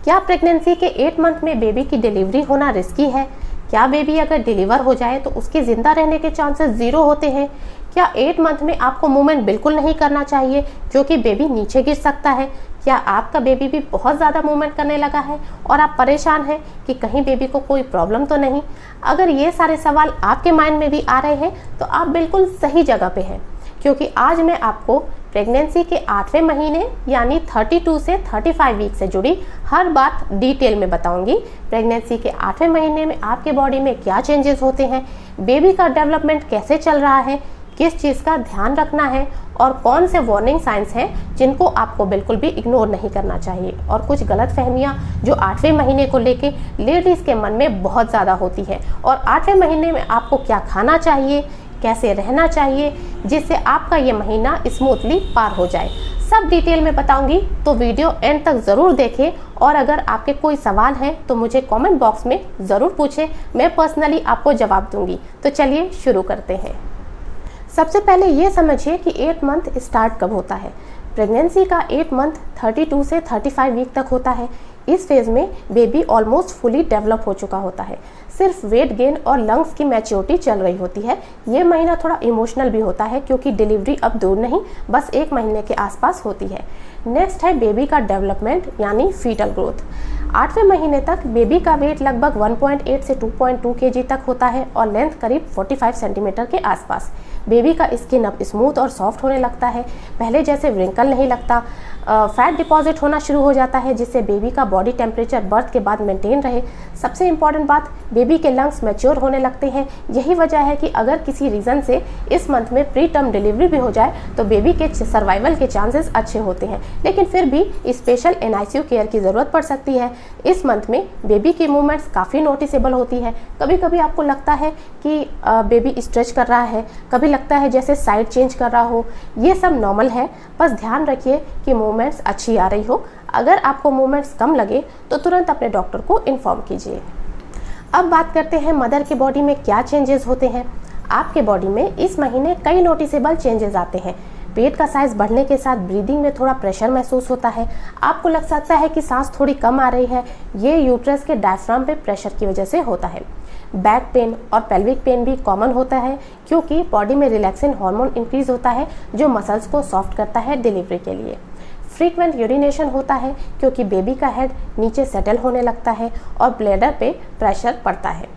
क्या प्रेगनेंसी के 8 मंथ में बेबी की डिलीवरी होना रिस्की है? क्या बेबी अगर डिलीवर हो जाए तो उसके जिंदा रहने के चांसेस 0 होते हैं? क्या 8 मंथ में आपको मूवमेंट बिल्कुल नहीं करना चाहिए क्योंकि बेबी नीचे गिर सकता है? क्या आपका बेबी भी बहुत ज़्यादा मूवमेंट करने लगा है और आप परेशान हैं कि कहीं बेबी को कोई प्रॉब्लम तो नहीं? अगर ये सारे सवाल आपके माइंड में भी आ रहे हैं तो आप बिल्कुल सही जगह पे हैं, क्योंकि आज मैं आपको प्रेगनेंसी के 8वें महीने यानी 32 से 35 वीक से जुड़ी हर बात डिटेल में बताऊंगी। प्रेगनेंसी के 8वें महीने में आपके बॉडी में क्या चेंजेस होते हैं, बेबी का डेवलपमेंट कैसे चल रहा है, किस चीज़ का ध्यान रखना है और कौन से वार्निंग साइंस हैं जिनको आपको बिल्कुल भी इग्नोर नहीं करना चाहिए, और कुछ गलत फहमियाँ जो 8वें महीने को लेके लेडीज़ के मन में बहुत ज़्यादा होती है, और 8वें महीने में आपको क्या खाना चाहिए, कैसे रहना चाहिए जिससे आपका ये महीना स्मूथली पार हो जाए, सब डिटेल में बताऊंगी। तो वीडियो एंड तक ज़रूर देखें, और अगर आपके कोई सवाल हैं तो मुझे कमेंट बॉक्स में ज़रूर पूछें, मैं पर्सनली आपको जवाब दूंगी। तो चलिए शुरू करते हैं। सबसे पहले ये समझिए कि 8 मंथ स्टार्ट कब होता है। प्रेगनेंसी का 8 मंथ 32 से 35 वीक तक होता है। इस फेज़ में बेबी ऑलमोस्ट फुली डेवलप हो चुका होता है, सिर्फ वेट गेन और लंग्स की मैच्योरिटी चल रही होती है। ये महीना थोड़ा इमोशनल भी होता है क्योंकि डिलीवरी अब दूर नहीं, बस 1 महीने के आसपास होती है। नेक्स्ट है बेबी का डेवलपमेंट यानी फीटल ग्रोथ। 8वें महीने तक बेबी का वेट लगभग 1.8 से 2.2 kg तक होता है और लेंथ करीब 45 सेंटीमीटर के आसपास। बेबी का स्किन अब स्मूथ और सॉफ्ट होने लगता है, पहले जैसे व्रिंकल नहीं लगता। फैट डिपॉजिट होना शुरू हो जाता है जिससे बेबी का बॉडी टेम्परेचर बर्थ के बाद मेंटेन रहे। सबसे इम्पॉर्टेंट बात, बेबी के लंग्स मैच्योर होने लगते हैं। यही वजह है कि अगर किसी रीज़न से इस मंथ में प्री टर्म डिलीवरी भी हो जाए तो बेबी के सर्वाइवल के चांसेस अच्छे होते हैं, लेकिन फिर भी स्पेशल NICU केयर की ज़रूरत पड़ सकती है। इस मंथ में बेबी की मूवमेंट्स काफ़ी नोटिसेबल होती है। कभी कभी आपको लगता है कि बेबी स्ट्रेच कर रहा है, कभी लगता है जैसे साइड चेंज कर रहा हो। ये सब नॉर्मल है, बस ध्यान रखिए कि मूवमेंट्स अच्छी आ रही हो। अगर आपको मूवमेंट्स कम लगे तो तुरंत अपने डॉक्टर को इन्फॉर्म कीजिए। अब बात करते हैं मदर के बॉडी में क्या चेंजेस होते हैं। आपके बॉडी में इस महीने कई नोटिसेबल चेंजेस आते हैं। पेट का साइज बढ़ने के साथ ब्रीदिंग में थोड़ा प्रेशर महसूस होता है। आपको लग सकता है कि सांस थोड़ी कम आ रही है। ये यूट्रस के डायफ्राम पे प्रेशर की वजह से होता है। बैक पेन और पेल्विक पेन भी कॉमन होता है क्योंकि बॉडी में रिलैक्सिन हार्मोन इंक्रीज होता है जो मसल्स को सॉफ्ट करता है डिलीवरी के लिए। फ्रीक्वेंट यूरिनेशन होता है क्योंकि बेबी का हेड नीचे सेटल होने लगता है और ब्लैडर पे प्रेशर पड़ता है।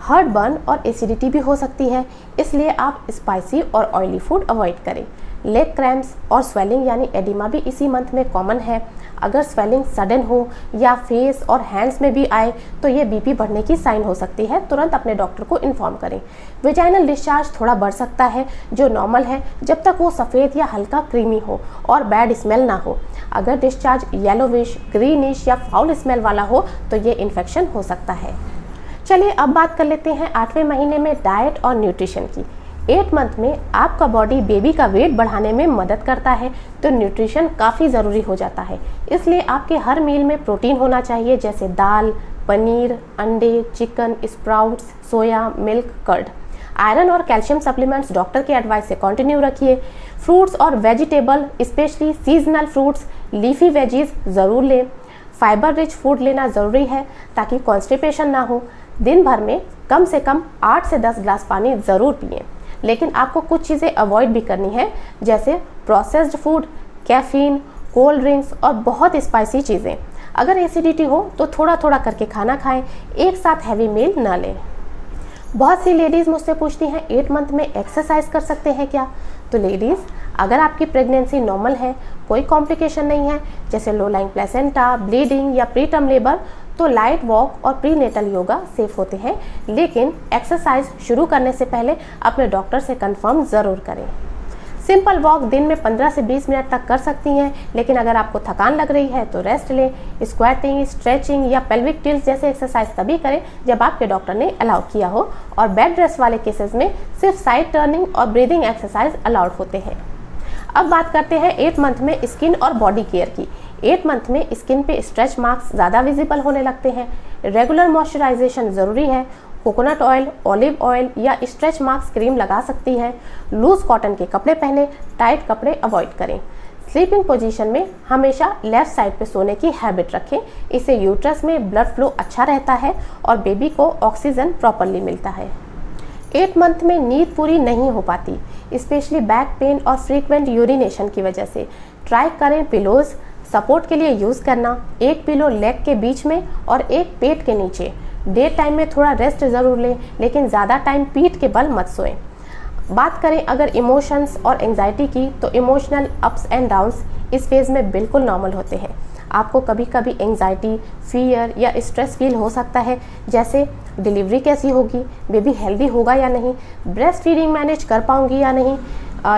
हार्ट बर्न और एसिडिटी भी हो सकती है, इसलिए आप स्पाइसी और ऑयली फूड अवॉइड करें। लेग क्रैम्प्स और स्वेलिंग यानी एडिमा भी इसी मंथ में कॉमन है। अगर स्वेलिंग सडन हो या फेस और हैंड्स में भी आए तो ये BP बढ़ने की साइन हो सकती है। तुरंत अपने डॉक्टर को इन्फॉर्म करें। वेजाइनल डिस्चार्ज थोड़ा बढ़ सकता है जो नॉर्मल है जब तक वो सफ़ेद या हल्का क्रीमी हो और बैड स्मेल ना हो। अगर डिस्चार्ज येलोविश, ग्रीनिश या फाउल स्मेल वाला हो तो ये इन्फेक्शन हो सकता है। चलिए अब बात कर लेते हैं 8वें महीने में डाइट और न्यूट्रिशन की। 8 मंथ में आपका बॉडी बेबी का वेट बढ़ाने में मदद करता है, तो न्यूट्रिशन काफ़ी ज़रूरी हो जाता है। इसलिए आपके हर मील में प्रोटीन होना चाहिए, जैसे दाल, पनीर, अंडे, चिकन, स्प्राउट्स, सोया, मिल्क, कर्ड। आयरन और कैल्शियम सप्लीमेंट्स डॉक्टर के एडवाइस से कंटिन्यू रखिए। फ्रूट्स और vegetable, specially seasonal fruits, leafy veggies ज़रूर लें। फाइबर रिच फूड लेना ज़रूरी है ताकि कॉन्स्टिपेशन ना हो। दिन भर में कम से कम 8 से 10 ग्लास पानी ज़रूर पिएं, लेकिन आपको कुछ चीज़ें अवॉइड भी करनी है, जैसे processed food, caffeine, cold drinks और बहुत स्पाइसी चीज़ें। अगर एसिडिटी हो तो थोड़ा थोड़ा करके खाना खाएं, एक साथ हैवी मील ना लें। बहुत सी लेडीज़ मुझसे पूछती हैं 8 मंथ में एक्सरसाइज कर सकते हैं क्या? तो लेडीज़, अगर आपकी प्रेगनेंसी नॉर्मल है, कोई कॉम्प्लिकेशन नहीं है जैसे लो लाइंग प्लेसेंटा, ब्लीडिंग या प्री टर्म लेबर, तो लाइट वॉक और प्रीनेटल योगा सेफ होते हैं, लेकिन एक्सरसाइज शुरू करने से पहले अपने डॉक्टर से कंफर्म ज़रूर करें। सिंपल वॉक दिन में 15 से 20 मिनट तक कर सकती हैं, लेकिन अगर आपको थकान लग रही है तो रेस्ट लें। स्क्वाटिंग, स्ट्रेचिंग या पेल्विक टिल्स जैसे एक्सरसाइज तभी करें जब आपके डॉक्टर ने अलाउ किया हो, और बेड रेस्ट वाले केसेस में सिर्फ साइड टर्निंग और ब्रीदिंग एक्सरसाइज अलाउड होते हैं। अब बात करते हैं 8 मंथ में स्किन और बॉडी केयर की। 8 मंथ में स्किन पे स्ट्रेच मार्क्स ज़्यादा विजिबल होने लगते हैं। रेगुलर मॉइस्चराइजेशन ज़रूरी है। कोकोनट ऑयल, ऑलिव ऑयल या स्ट्रेच मार्क्स क्रीम लगा सकती हैं। लूज कॉटन के कपड़े पहने, टाइट कपड़े अवॉइड करें। स्लीपिंग पोजीशन में हमेशा लेफ्ट साइड पे सोने की हैबिट रखें। इससे यूट्रस में ब्लड फ्लो अच्छा रहता है और बेबी को ऑक्सीजन प्रॉपरली मिलता है। 8 मंथ में नींद पूरी नहीं हो पाती, स्पेशली बैक पेन और फ्रीक्वेंट यूरिनेशन की वजह से। ट्राई करें पिलोज सपोर्ट के लिए यूज़ करना, एक पिलो लेग के बीच में और एक पेट के नीचे। डे टाइम में थोड़ा रेस्ट ज़रूर लें, लेकिन ज़्यादा टाइम पीठ के बल मत सोएं। बात करें अगर इमोशंस और एंजाइटी की, तो इमोशनल अप्स एंड डाउन्स इस फेज़ में बिल्कुल नॉर्मल होते हैं। आपको कभी कभी एंजाइटी, फियर या स्ट्रेस फील हो सकता है, जैसे डिलीवरी कैसी होगी, बेबी हेल्दी होगा या नहीं, ब्रेस्ट फीडिंग मैनेज कर पाऊंगी या नहीं।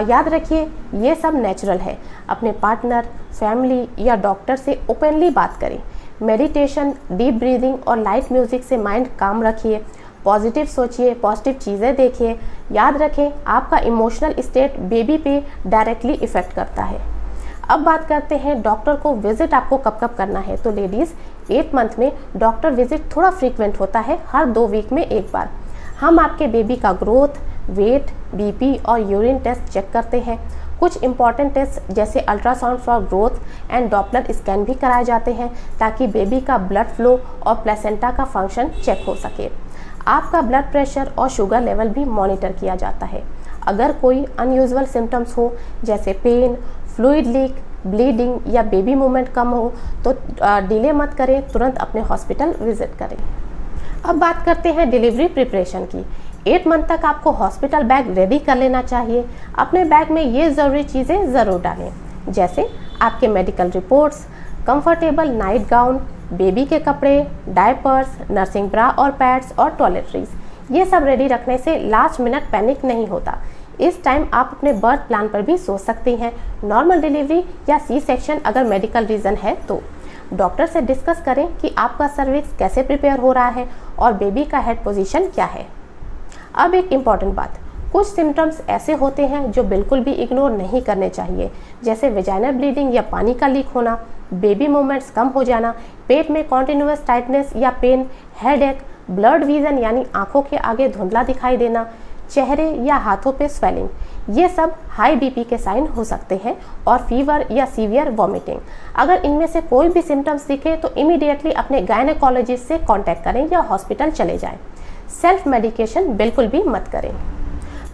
याद रखिए ये सब नेचुरल है। अपने पार्टनर, फैमिली या डॉक्टर से ओपनली बात करें। मेडिटेशन, डीप ब्रीदिंग और लाइट म्यूजिक से माइंड काम रखिए। पॉजिटिव सोचिए, पॉजिटिव चीज़ें देखिए। याद रखें आपका इमोशनल स्टेट बेबी पे डायरेक्टली इफ़ेक्ट करता है। अब बात करते हैं डॉक्टर को विजिट आपको कब कब करना है। तो लेडीज़ 8 मंथ में डॉक्टर विजिट थोड़ा फ्रीक्वेंट होता है, हर 2 वीक में एक बार। हम आपके बेबी का ग्रोथ, वेट, बीपी और यूरिन टेस्ट चेक करते हैं। कुछ इंपॉर्टेंट टेस्ट जैसे ultrasound for growth and Doppler scan भी कराए जाते हैं, ताकि बेबी का ब्लड फ्लो और प्लेसेंटा का फंक्शन चेक हो सके। आपका ब्लड प्रेशर और शुगर लेवल भी मॉनिटर किया जाता है। अगर कोई अनयूजुअल सिम्टम्स हो, जैसे पेन, फ्लूइड लीक, ब्लीडिंग या बेबी मूवमेंट कम हो, तो डिले मत करें, तुरंत अपने हॉस्पिटल विजिट करें। अब बात करते हैं डिलीवरी प्रिपरेशन की। 8 मंथ तक आपको हॉस्पिटल बैग रेडी कर लेना चाहिए। अपने बैग में ये ज़रूरी चीज़ें ज़रूर डालें, जैसे आपके medical reports, comfortable night gown, baby के कपड़े, डायपर्स, नर्सिंग ब्रा और पैड्स और टॉयलेटरीज। ये सब रेडी रखने से लास्ट मिनट पैनिक नहीं होता। इस टाइम आप अपने बर्थ प्लान पर भी सोच सकती हैं। नॉर्मल डिलीवरी या सी सेक्शन अगर मेडिकल रीज़न है तो डॉक्टर से डिस्कस करें कि आपका सर्विक्स कैसे प्रिपेयर हो रहा है और बेबी का हेड पोजीशन क्या है। अब एक इम्पॉर्टेंट बात, कुछ सिम्टम्स ऐसे होते हैं जो बिल्कुल भी इग्नोर नहीं करने चाहिए, जैसे वेजाइनल ब्लीडिंग या पानी का लीक होना, बेबी मूवमेंट्स कम हो जाना, पेट में कॉन्टिन्यूअस टाइटनेस या पेन, हेडेक, ब्लड विजन यानी आंखों के आगे धुंधला दिखाई देना, चेहरे या हाथों पे स्वेलिंग, ये सब हाई बीपी के साइन हो सकते हैं, और फीवर या सीवियर वॉमिटिंग। अगर इनमें से कोई भी सिम्टम्स दिखे तो इमीडिएटली अपने गायनेकोलॉजिस्ट से कांटेक्ट करें या हॉस्पिटल चले जाएं। सेल्फ मेडिकेशन बिल्कुल भी मत करें।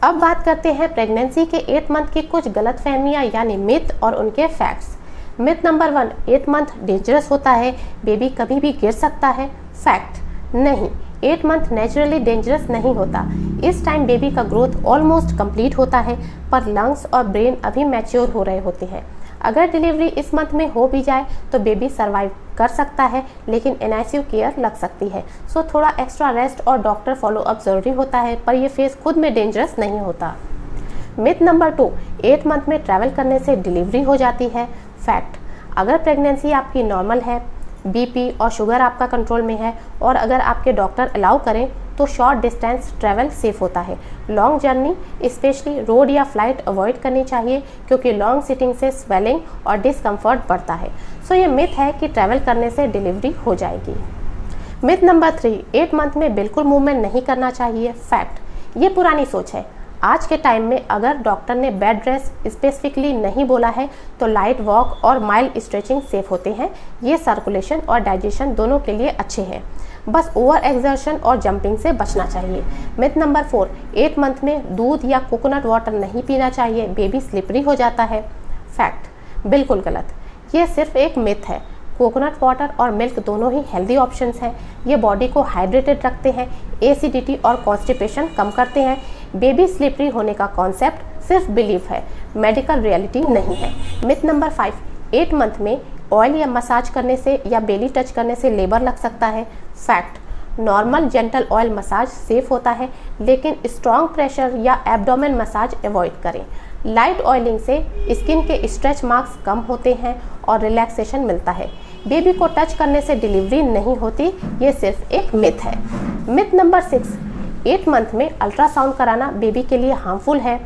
अब बात करते हैं प्रेगनेंसी के 8 मंथ की कुछ गलतफहमियां यानी मिथ और उनके facts. Myth number 1, 8 month dangerous होता है, बेबी कभी भी गिर सकता है। फैक्ट, नहीं, 8 मंथ नेचुरली डेंजरस नहीं होता। इस टाइम बेबी का ग्रोथ ऑलमोस्ट कंप्लीट होता है, पर लंग्स और ब्रेन अभी मैच्योर हो रहे होते हैं। अगर डिलीवरी इस मंथ में हो भी जाए तो बेबी सरवाइव कर सकता है, लेकिन NICU केयर लग सकती है। सो थोड़ा एक्स्ट्रा रेस्ट और डॉक्टर फॉलोअप ज़रूरी होता है, पर यह फेज खुद में डेंजरस नहीं होता। मिथ नंबर 2, 8 मंथ में ट्रैवल करने से डिलीवरी हो जाती है। फैक्ट, अगर प्रेगनेंसी आपकी नॉर्मल है, बीपी और शुगर आपका कंट्रोल में है, और अगर आपके डॉक्टर अलाउ करें तो शॉर्ट डिस्टेंस ट्रैवल सेफ होता है। लॉन्ग जर्नी स्पेशली रोड या फ्लाइट अवॉइड करनी चाहिए, क्योंकि लॉन्ग सिटिंग से स्वेलिंग और डिस्कम्फर्ट बढ़ता है। सो ये मिथ है कि ट्रैवल करने से डिलीवरी हो जाएगी। मिथ नंबर 3, 8 मंथ में बिल्कुल मूवमेंट नहीं करना चाहिए। फैक्ट, ये पुरानी सोच है। आज के टाइम में अगर डॉक्टर ने बेड रेस्ट स्पेसिफिकली नहीं बोला है तो लाइट वॉक और माइल्ड स्ट्रेचिंग सेफ होते हैं। ये सर्कुलेशन और डाइजेशन दोनों के लिए अच्छे हैं। बस ओवर एक्सर्शन और जंपिंग से बचना चाहिए। मिथ नंबर 4, 8 मंथ में दूध या कोकोनट वाटर नहीं पीना चाहिए, बेबी स्लिपरी हो जाता है। फैक्ट, बिल्कुल गलत, ये सिर्फ एक मिथ है। कोकोनट वाटर और मिल्क दोनों ही हेल्दी ऑप्शंस हैं। ये बॉडी को हाइड्रेटेड रखते हैं, एसिडिटी और कॉन्स्टिपेशन कम करते हैं। बेबी स्लिपरी होने का कॉन्सेप्ट सिर्फ बिलीफ है, मेडिकल रियलिटी नहीं है। मिथ नंबर 5, 8 मंथ में ऑयल या मसाज करने से या बेली टच करने से लेबर लग सकता है। Fact, normal gentle oil massage safe होता है, लेकिन स्ट्रॉन्ग प्रेशर या एब्डोमेन मसाज अवॉइड करें। लाइट ऑयलिंग से स्किन के स्ट्रेच मार्क्स कम होते हैं और रिलैक्सेशन मिलता है। बेबी को टच करने से डिलीवरी नहीं होती, ये सिर्फ एक मिथ है। मिथ नंबर 6, 8 मंथ में अल्ट्रासाउंड कराना बेबी के लिए हार्मफुल है।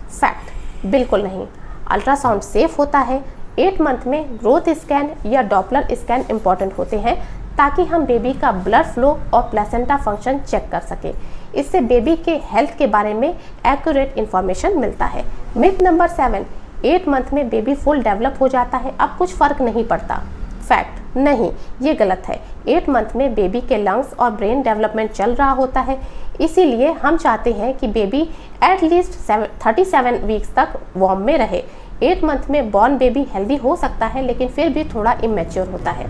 फैक्ट, बिल्कुल नहीं, अल्ट्रासाउंड सेफ होता है। 8 मंथ में ग्रोथ स्कैन या डॉपलर स्कैन इम्पॉर्टेंट होते हैं, ताकि हम बेबी का ब्लड फ्लो और प्लेसेंटा फंक्शन चेक कर सके। इससे बेबी के हेल्थ के बारे में एक्यूरेट इंफॉर्मेशन मिलता है। मिथ नंबर 7, 8 मंथ में बेबी फुल डेवलप हो जाता है, अब कुछ फर्क नहीं पड़ता। फैक्ट नहीं, ये गलत है। 8 मंथ में बेबी के लंग्स और ब्रेन डेवलपमेंट चल रहा होता है, इसीलिए हम चाहते हैं कि बेबी एटलीस्ट 37 वीक्स तक वार्म में रहे। 8 मंथ में बॉर्न बेबी हेल्दी हो सकता है, लेकिन फिर भी थोड़ा इमेच्योर होता है।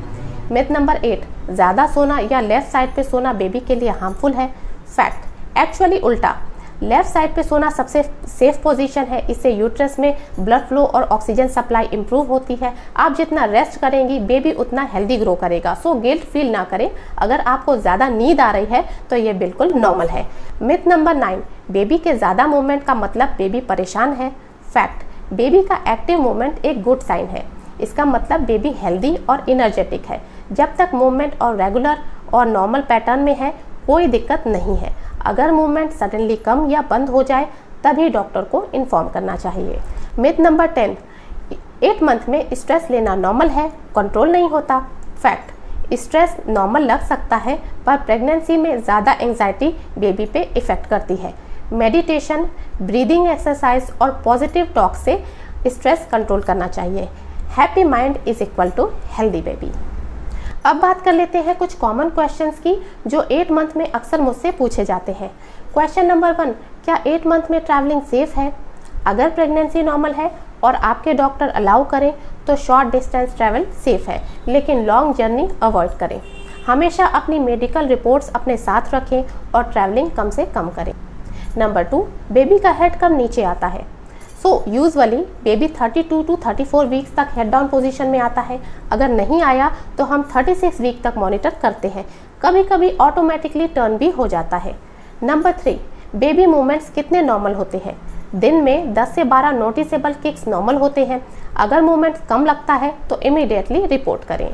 मिथ नंबर 8, ज़्यादा सोना या लेफ्ट साइड पे सोना बेबी के लिए हार्मफुल है। फैक्ट एक्चुअली उल्टा, लेफ्ट साइड पे सोना सबसे सेफ पोजीशन है। इससे यूट्रस में ब्लड फ्लो और ऑक्सीजन सप्लाई इंप्रूव होती है। आप जितना रेस्ट करेंगी बेबी उतना हेल्दी ग्रो करेगा। सो गिल्ट फील ना करें। अगर आपको ज़्यादा नींद आ रही है तो ये बिल्कुल नॉर्मल है। मिथ नंबर 9, बेबी के ज़्यादा मूवमेंट का मतलब बेबी परेशान है। फैक्ट, बेबी का एक्टिव मूवमेंट एक गुड साइन है। इसका मतलब बेबी हेल्दी और इनर्जेटिक है। जब तक मूवमेंट और रेगुलर और नॉर्मल पैटर्न में है कोई दिक्कत नहीं है। अगर मूवमेंट सडनली कम या बंद हो जाए तभी डॉक्टर को इन्फॉर्म करना चाहिए। मिथ नंबर 10, 8 मंथ में स्ट्रेस लेना नॉर्मल है, कंट्रोल नहीं होता। फैक्ट, स्ट्रेस नॉर्मल लग सकता है पर प्रेगनेंसी में ज़्यादा एंजाइटी बेबी पे इफ़ेक्ट करती है। मेडिटेशन, ब्रीदिंग एक्सरसाइज और पॉजिटिव टॉक से स्ट्रेस कंट्रोल करना चाहिए। Happy mind is equal to healthy baby. अब बात कर लेते हैं कुछ कॉमन क्वेश्चंस की जो 8 मंथ में अक्सर मुझसे पूछे जाते हैं। क्वेश्चन नंबर 1, क्या 8 मंथ में ट्रैवलिंग सेफ है? अगर प्रेगनेंसी नॉर्मल है और आपके डॉक्टर अलाउ करें तो शॉर्ट डिस्टेंस ट्रैवल सेफ है, लेकिन लॉन्ग जर्नी अवॉइड करें। हमेशा अपनी मेडिकल रिपोर्ट्स अपने साथ रखें और ट्रैवलिंग कम से कम करें। नंबर 2, बेबी का हेड कब नीचे आता है? यूजुअली बेबी 32 to 34 वीक्स तक हेड डाउन पोजीशन में आता है। अगर नहीं आया तो हम 36 वीक तक मॉनिटर करते हैं। कभी कभी ऑटोमेटिकली टर्न भी हो जाता है। नंबर 3, बेबी मूवमेंट्स कितने नॉर्मल होते हैं? दिन में 10 से 12 नोटिसेबल किक्स नॉर्मल होते हैं। अगर मूवमेंट्स कम लगता है तो इमीडिएटली रिपोर्ट करें।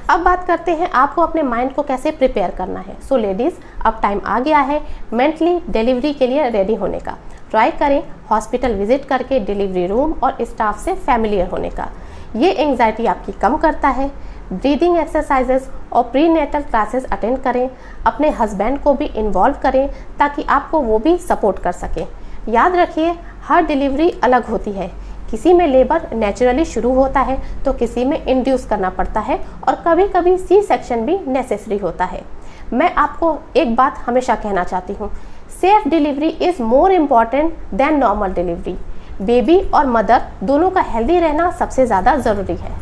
अब बात करते हैं आपको अपने माइंड को कैसे प्रिपेयर करना है। लेडीज़, अब टाइम आ गया है मेंटली डिलीवरी के लिए रेडी होने का। ट्राई करें हॉस्पिटल विजिट करके डिलीवरी रूम और स्टाफ से फैमिलियर होने का। ये एंजाइटी आपकी कम करता है। ब्रीदिंग एक्सरसाइजेस और प्रीनेटल क्लासेस अटेंड करें। अपने हस्बैंड को भी इन्वॉल्व करें ताकि आपको वो भी सपोर्ट कर सकें। याद रखिए, हर डिलीवरी अलग होती है। किसी में लेबर नेचुरली शुरू होता है तो किसी में इंड्यूस करना पड़ता है और कभी कभी सी सेक्शन भी नेसेसरी होता है। मैं आपको एक बात हमेशा कहना चाहती हूँ, safe delivery is more important than normal delivery. Baby और मदर दोनों का हेल्दी रहना सबसे ज़्यादा ज़रूरी है।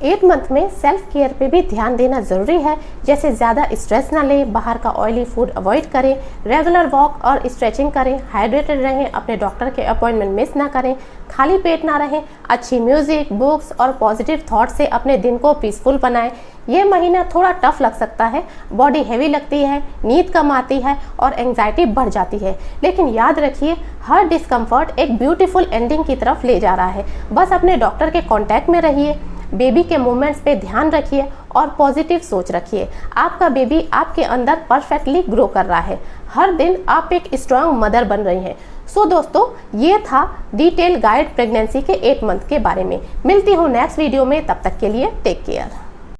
8 मंथ में सेल्फ केयर पे भी ध्यान देना ज़रूरी है, जैसे ज़्यादा स्ट्रेस ना लें, बाहर का ऑयली फूड अवॉइड करें, रेगुलर वॉक और स्ट्रेचिंग करें, हाइड्रेटेड रहें, अपने डॉक्टर के अपॉइंटमेंट मिस ना करें, खाली पेट ना रहें, अच्छी म्यूज़िक, बुक्स और पॉजिटिव थॉट से अपने दिन को पीसफुल बनाएं। ये महीना थोड़ा टफ लग सकता है, बॉडी हेवी लगती है, नींद कम आती है और एंग्जाइटी बढ़ जाती है, लेकिन याद रखिए हर डिस्कम्फर्ट एक ब्यूटीफुल एंडिंग की तरफ ले जा रहा है। बस अपने डॉक्टर के कॉन्टैक्ट में रहिए, बेबी के मूवमेंट्स पे ध्यान रखिए और पॉजिटिव सोच रखिए। आपका बेबी आपके अंदर परफेक्टली ग्रो कर रहा है। हर दिन आप एक स्ट्रांग मदर बन रही हैं। दोस्तों, ये था डिटेल गाइड प्रेगनेंसी के 8 मंथ के बारे में। मिलती हूँ नेक्स्ट वीडियो में, तब तक के लिए टेक केयर।